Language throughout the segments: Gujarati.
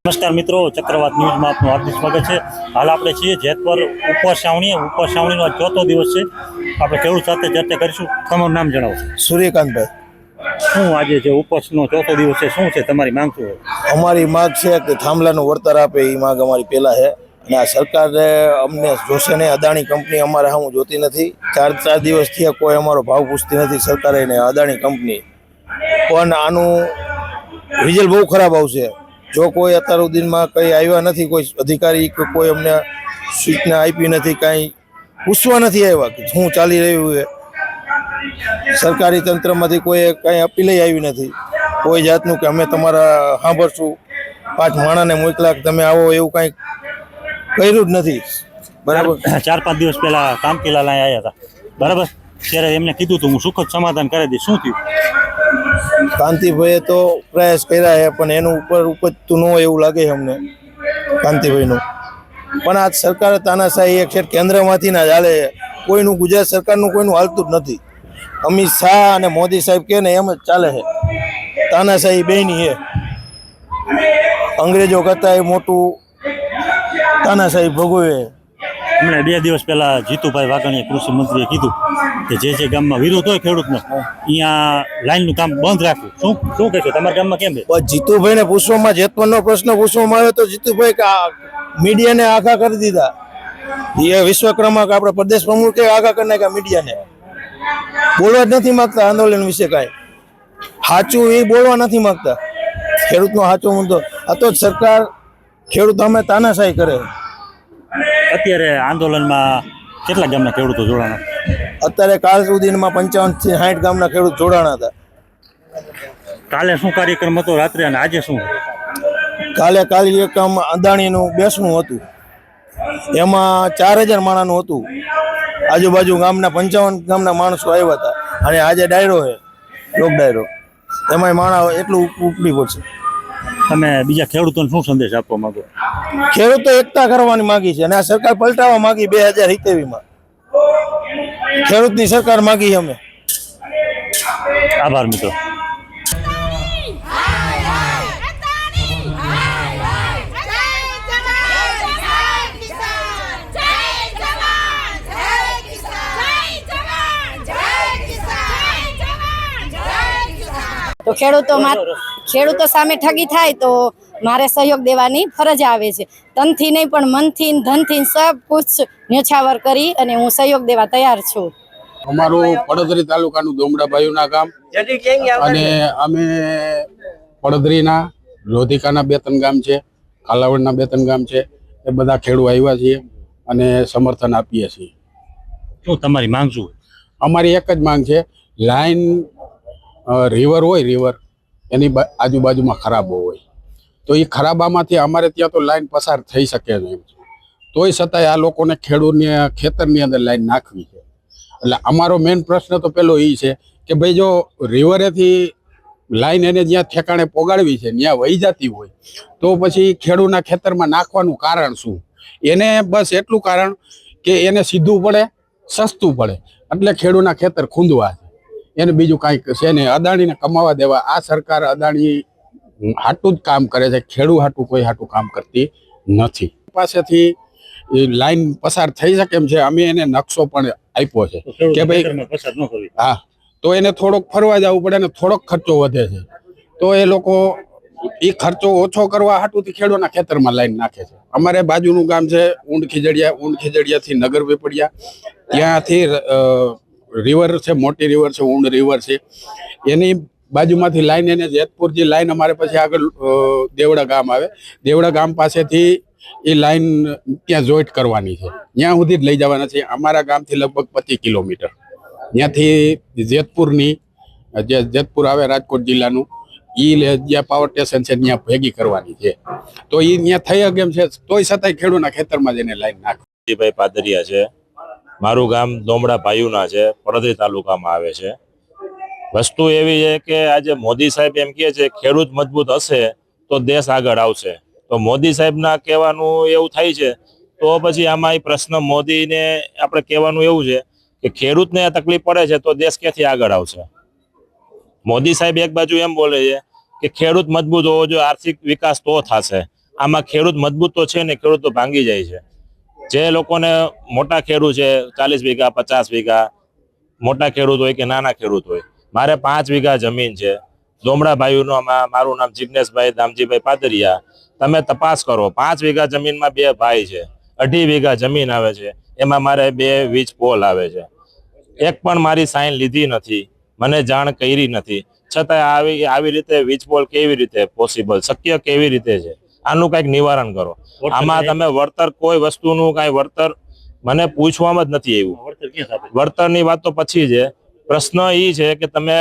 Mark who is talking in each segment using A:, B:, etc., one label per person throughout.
A: નમસ્કાર મિત્રો, ચક્રવાત ન્યૂઝમાં આપનું હાર્દિક સ્વાગત છે। હાલ આપણે છીએ જેતપુર ઉપર છાવણીનો ચોથો દિવસ છે। આપણે ખેડૂત સાથે ચર્ચા કરીશું। તમારું નામ જણાવો।
B: સૂર્યકાંતભાઈ।
A: શું આજે જે ઉપસનો ચોથો દિવસ છે, શું છે તમારી માંગ? શું
B: અમારી માંગ છે કે થાંભલાનું વળતર આપે, એ માંગ અમારી પહેલા છે। અને આ સરકારે અમને જોશે ને, અદાણી કંપની અમારે હું જોતી નથી। ચાર દિવસથી કોઈ અમારો ભાવ પૂછતી નથી સરકારે ને અદાણી કંપની। પણ આનું રિઝલ્ટ બહુ ખરાબ આવશે જો કોઈ અત્યાર સુધીમાં કંઈ આવ્યા નથી, કોઈ અધિકારી કે કોઈ અમને સૂચના આપી નથી, કાંઈ પૂછવા નથી આવ્યા કે શું ચાલી રહ્યું છે। સરકારી તંત્રમાંથી કોઈ કાંઈ અપીલ આવી નથી કોઈ જાતનું કે અમે તમારા સાંભળશું, 5 માણસને મોકલા કે તમે આવો, એવું કાંઈ કર્યું જ નથી। બરાબર,
A: 4-5 દિવસ પહેલા કામકીલાલ આવ્યા હતા, બરાબર? ત્યારે એમને કીધું હતું હું સુખદ સમાધાન કરી દઈશ, શું થયું?
B: કાંતિભાઈએ તો પ્રયાસ કર્યા છે પણ એનું ઉપર ઉપજતું ન હોય એવું લાગે છે અમને કાંતિભાઈનું। પણ આ સરકાર તાનાશાહી એક છે, કેન્દ્રમાંથી ના ચાલે છે, કોઈનું ગુજરાત સરકારનું કોઈનું હાલતું જ નથી। અમિત શાહ અને મોદી સાહેબ કે ને એમ જ ચાલે છે, તાનાશાહી બેની છે। અંગ્રેજો કરતા એ મોટું તાનાશાહી ભોગવે।
A: હમણાં 2 દિવસ પહેલા જીતુભાઈ વાઘાણીએ કૃષિ મંત્રીએ કીધું કે જે ગામમાં વિરોધ હોય ખેડૂતનો, અહીંયા લાઈનનું કામ બંધ રાખવું। શું કહેશો, તમારા ગામમાં કેમ છે?
B: જીતુભાઈને પૂછવામાં, જેતપુરનો પ્રશ્ન પૂછવામાં આવ્યો તો જીતુભાઈ મીડિયાને આખા કરી દીધા। એ વિશ્વક્રમાંક આપણા પ્રદેશ પ્રમુખે આખા કરી નાખ્યા મીડિયાને। બોલવા જ નથી માંગતા આંદોલન વિશે કાંઈ સાચું, એ બોલવા નથી માંગતા ખેડૂતનો સાચો મુદ્દો। આ તો સરકાર ખેડૂત અમે તાનાશાહી કરે।
A: અત્યારે આંદોલનમાં કેટલા ગામના ખેડૂતો જોડાણા?
B: અત્યારે કાલ સુધીમાં 55 થી 60 ગામના ખેડૂત જોડાણા હતા।
A: કાલે શું કાર્યક્રમ હતો રાત્રે, અને આજે શું?
B: કાલે કાર્યક્રમ અદાણીનું બેસણું હતું, એમાં 4000 માણસનું હતું। આજુબાજુ ગામના 55 ગામના માણસો આવ્યા હતા, અને આજે ડાયરો છે, લોક ડાયરો, એમાંય માણસ એટલું ઉપડી પડશે।
A: તમે બીજા ખેડૂતોને શું સંદેશ આપવા માંગો?
B: ખેડૂતો એકતા કરવાની માગી છે, અને આ સરકાર પલટાવવા માગી 2027માં ખેડૂતની સરકાર માગી અમે।
A: આભાર મિત્રો।
C: તો ખેડૂતો સામે ઠગી થાય તો મારે સહયોગ દેવાની ફરજ આવે છે। તનથી નહીં પણ મનથી, ધનથી સબ કુછ ન્યોછાવર કરી અને હું સહયોગ દેવા તૈયાર છું।
D: અમારું પડદરી તાલુકાનું દોમડા ભાઈઓના ગામ, અને અમે પડદરીના, લોધિકાના 2-3 ગામ છે, કાલાવડના 2-3 ગામ છે, એ બધા ખેડૂત આવ્યા છીએ અને સમર્થન આપીએ છીએ।
A: શું તમારી માંગ શું?
D: અમારી એક જ માંગ છે, લાઈન રિવર હોય, રિવર એની આજુબાજુમાં ખરાબો હોય તો એ ખરાબામાંથી અમારે ત્યાં તો લાઈન પસાર થઈ શકે એમ છે, તોય છતાંય આ લોકોને ખેડૂતને ખેતરની અંદર લાઈન નાખવી છે। એટલે અમારો મેઇન પ્રશ્ન તો પેલો એ છે કે ભાઈ જો રિવરેથી લાઈન એને જ્યાં ઠેકાણે પોગાડવી છે ત્યાં વહી જતી હોય તો પછી ખેડૂતના ખેતરમાં નાખવાનું કારણ શું? એને બસ એટલું કારણ કે એને સીધું પડે, સસ્તું પડે, એટલે ખેડૂતના ખેતર ખૂંદવા છે, એને બીજું કાંઈક છે ને। અદાણીને કમાવા દેવા આ સરકાર અદાણી હાટું જ કામ કરે છે, ખેડૂત હાટું કોઈ હાટું કામ કરતી નથી। પાસેથી લાઈન પસાર થઈ શકે એમ છે, અમે એને નકશો પણ આપ્યો છે કે ભાઈ હા, તો એને થોડોક ફરવા જવું પડે ને થોડોક ખર્ચો વધે છે, તો એ લોકો એ ખર્ચો ઓછો કરવા હાટુથી ખેડૂતના ખેતરમાં લાઈન નાખે છે। અમારે બાજુનું ગામ છે ઊંડ ખીજડીયાથી નગર વેપડિયા, ત્યાંથી રિવર છે, મોટી રિવર છે, ઊંડ રિવર છે, એની બાજુમાંથી લાઈન એને જેતપુર જે લાઈન અમારે પછી આગળ દેવડા ગામ આવે, દેવડા ગામ પાસેથી એ લાઈન ત્યાં જોઈન્ટ કરવાની છે, ત્યાં સુધી જ લઈ જવાના છે। અમારા ગામથી લગભગ 25 કિલોમીટર, ત્યાંથી જેતપુરની, જે જેતપુર આવે રાજકોટ જિલ્લાનું, એ જ્યાં પાવર સ્ટેશન છે ત્યાં ભેગી કરવાની છે, તો એ ત્યાં થઈ શકે એમ છે, તોય છતાંય ખેડૂતના ખેતરમાં જઈને લાઈન નાખવી।
E: ભાઈ પાદરિયા છે, મારું ગામ દોમડા ભાઈઓના છે, પડદરી તાલુકામાં આવે છે। વસ્તુ એવી છે કે આજે મોદી સાહેબ એમ કહે છે ખેડૂત મજબૂત હશે તો દેશ આગળ આવશે, તો મોદી સાહેબના કહેવાનું એવું થાય છે, તો પછી આમાં પ્રશ્ન મોદીને આપણે કહેવાનું એવું છે કે ખેડૂતને તકલીફ પડે છે તો દેશ ક્યાંથી આગળ આવશે? મોદી સાહેબ એક બાજુ એમ બોલે છે કે ખેડૂત મજબૂત હોવો જોઈએ, આર્થિક વિકાસ તો થશે, આમાં ખેડૂત મજબૂત તો છે ને, ખેડૂત તો ભાંગી જાય છે. જે લોકોને મોટા ખેડૂત છે 40 વીઘા 50 વીઘા, મોટા ખેડૂત હોય કે નાના ખેડૂત હોય, મારે 5 વીઘા જમીન છે. દોમડા ભાઈઓનો મારું નામ જિગ્નેશભાઈ દામજીભાઈ પાદરિયા. તમે તપાસ કરો, 5 વીઘા જમીનમાં 2 ભાઈ છે, 2.5 વીઘા જમીન આવે છે, એમાં મારે 2 વીજ પોલ આવે છે. એક પણ મારી સાઈન લીધી નથી, મને જાણ કરી નથી, છતાં આવી રીતે વીજ પોલ કેવી રીતે પોસિબલ, શક્ય કેવી રીતે છે? આનું કંઈક નિવારણ કરો. આમાં તમે વળતર, કોઈ વસ્તુનું કાંઈ વળતર મને પૂછવામાં જ નથી આવ્યું. વળતરની વાત તો પછી છે. પ્રશ્ન એ છે કે તમે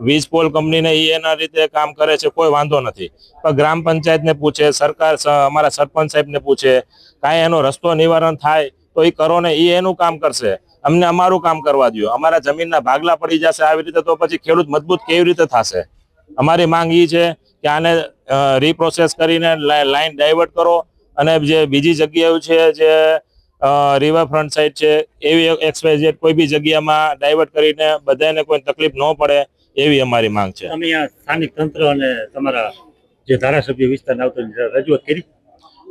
E: વીજ પોલ કંપનીને એના રીતે કામ કરે છે, કોઈ વાંધો નથી, પણ ગ્રામ પંચાયતને પૂછે, સરકાર અમારા સરપંચ સાહેબને પૂછે, કાંઈ એનો રસ્તો નિવારણ થાય તો એ કરો ને, એ એનું કામ કરશે. અમને અમારું કામ કરવા દો. અમારા જમીનના ભાગલા પડી જશે આવી રીતે, તો પછી ખેડૂત મજબૂત કેવી રીતે થશે? અમારી માંગ એ છે કે આને રીપ્રોસેસ કરીને લાઈન ડાયવર્ટ કરો, અને જે બીજી જગ્યાઓ છે, જે રિવરફ્રન્ટ સાઈડ છે, એવી XYZ કોઈ બી જગ્યામાં ડાયવર્ટ કરીને બધાને કોઈ તકલીફ ન પડે એવી અમારી માંગ છે.
A: તમે અહીંયા સ્થાનિક તંત્ર અને તમારા જે ધારાસભ્ય વિસ્તારના આવતો રજૂઆત કરી?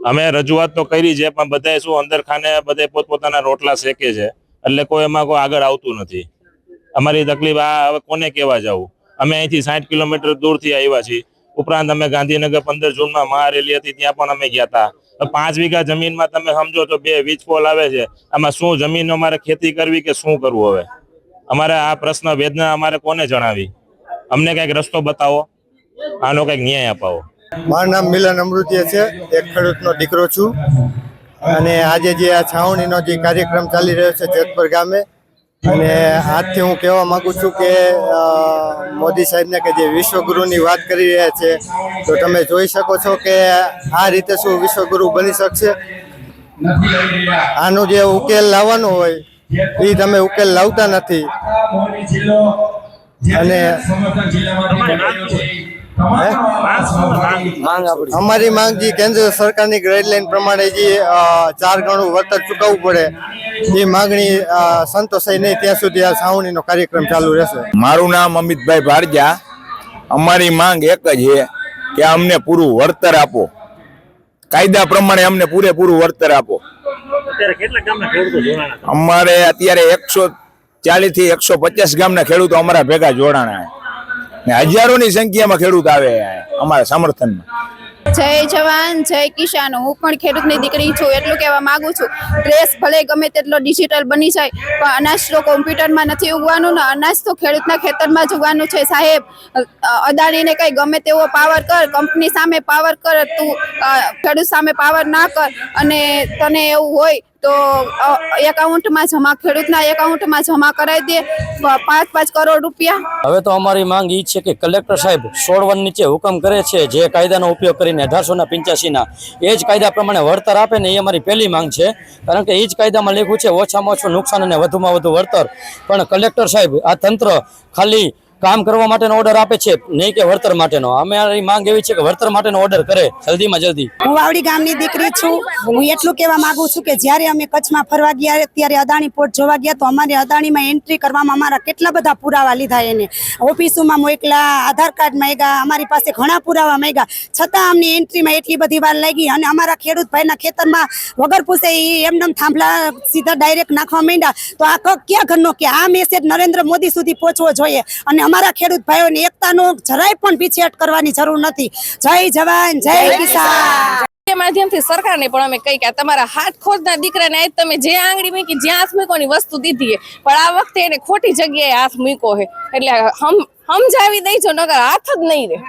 E: અમે રજૂઆત તો કરી છે, પણ બધાએ શું અંદર ખાને બધા પોતપોતાના રોટલા શેકે છે, એટલે કોઈ એમાં કોઈ આગળ આવતું નથી. અમારી તકલીફ આ હવે કોને કહેવા જવું? અમે અહીંથી 60 કિલોમીટર દૂરથી આવ્યા છીએ. ઉપરાંત અમે ગાંધીનગર 15 જૂનમાં મહારેલી હતી, ત્યાં પણ અમે ગયા હતા. 5 વીઘા જમીનમાં તમે સમજો તો 2 વીજ પોલ આવે છે. આમાં શું જમીન અમારે ખેતી કરવી કે શું કરવું? હવે અમારે આ પ્રશ્ન વેદના અમારે કોને જણાવી? અમને કંઈક રસ્તો બતાવો, આનો કંઈક ન્યાય અપાવો.
F: મારું નામ મિલન અમૃતિયા છે, એક ખેડૂતનો દીકરો છું. અને આજે જે આ છાવણીનો જે કાર્યક્રમ ચાલી રહ્યો છે જેતપર ગામે, અને આજથી હું કહેવા માંગુ છું કે મોદી સાહેબને કે જે વિશ્વગુરુની વાત કરી રહ્યા છે, તો તમે જોઈ શકો છો કે આ રીતે શું વિશ્વગુરુ બની શકશે? આનો જે ઉકેલ લાવવાનો હોય એ તમે ઉકેલ લાવતા નથી. અને અમારી માંગ જે કેન્દ્ર સરકારની ગાઈડલાઈન પ્રમાણે જે 4 ગણું વળતર ચૂકવવું પડે, એ માંગણી સંતોષાય નહીં ત્યાં સુધી આ છાવણીનો કાર્યક્રમ ચાલુ રહેશે.
B: મારું નામ અમિતભાઈ ભારજા. અમારી માંગ એક જ છે કે અમને પૂરું વળતર આપો, કાયદા પ્રમાણે અમને પૂરેપૂરું વળતર આપો.
A: અત્યારે કેટલા ગામના ખેડૂતો જોડાણા?
B: અમારે અત્યારે 140 થી 150 ગામના ખેડૂતો અમારા ભેગા જોડાણા ને હજારોની સંખ્યામાં ખેડૂત આવે અમારા સમર્થનમાં.
G: જય જવાન જય કિસાન. હું પણ ખેડૂતની દીકરી છું, એટલું કહેવા માંગુ છું. ડ્રેસ ભલે ગમે તેટલો ડિજિટલ બની જાય, પણ અનાજ તો કોમ્પ્યુટરમાં નથી ઉગવાનું ને, અનાજ તો ખેડૂતના ખેતરમાં જ ઉગવાનું છે. સાહેબ, અદાણીને કઈ ગમે તેવો પાવર કર, કંપની સામે પાવર કર, તું ખેડૂત સામે પાવર ના કર. અને તને એવું હોય તો એકાઉન્ટમાં જમા, ખેડૂતના એકાઉન્ટમાં જમા કરાવી દે 5-5 કરોડ રૂપિયા.
H: હવે તો અમારી માંગ એ છે કે કલેક્ટર સાહેબ 16 નીચે હુકમ કરે છે, જે કાયદાનો ઉપયોગ કરીને 1885ના એ જ કાયદા પ્રમાણે વળતર આપે ને, એ અમારી પહેલી માંગ છે. કારણ કે એ જ કાયદામાં લખ્યું છે ઓછામાં ઓછું નુકસાન અને વધુમાં વધુ વળતર. પણ કલેક્ટર સાહેબ આ તંત્ર ખાલી કામ કરવા માટેનો ઓર્ડર આપે છે, નહીં કે વળતર માટેનો. અમારી માંગ એવી છે કે વળતર માટેનો ઓર્ડર કરે જલ્દીમાં જલ્દી.
I: હું વાવડી ગામની દીકરી છું. હું એટલું કહેવા માંગુ છું કે જ્યારે અમે કચ્છમાં ફરવા ગયા ત્યારે અદાણી પોર્ટ જોવા ગયા, તો અમારે અદાણીમાં એન્ટ્રી કરવામાં અમારા કેટલા બધા પુરાવા લીધા, એને ઓફિસોમાં મોકલા, આધાર કાર્ડ માંગ્યા, અમારી પાસે ઘણા પુરાવા માંગ્યા, છતાં અમને એન્ટ્રીમાં એટલી બધી વાર લાગી. અને અમારા ખેડૂત ભાઈના ખેતરમાં વગર પૂછે એમને થાંભલા સીધા ડાયરેક્ટ નાખવા માંડ્યા. તો આ ક્યાં ઘરનો કે આ મેસેજ નરેન્દ્ર મોદી સુધી પહોંચવો જોઈએ. અને અમારા ખેડૂત ભાઈઓને એકતાનો જરાય પણ પીછેહટ કરવાની જરૂર નથી. જય જવાન જય કિસાન.
G: માધ્યમથી સરકારને પણ અમે કહી કે તમારા હાથ ખોટના દીકરાને આજ તમે જે આંગળી મૂકી, જ્યાં હાથ મૂકોની વસ્તુ દીધી, પણ આ વખતે એને ખોટી જગ્યાએ હાથ મૂક્યો છે, એટલે સમજાવી દઈજો, નકર હાથ જ નહીં રહે.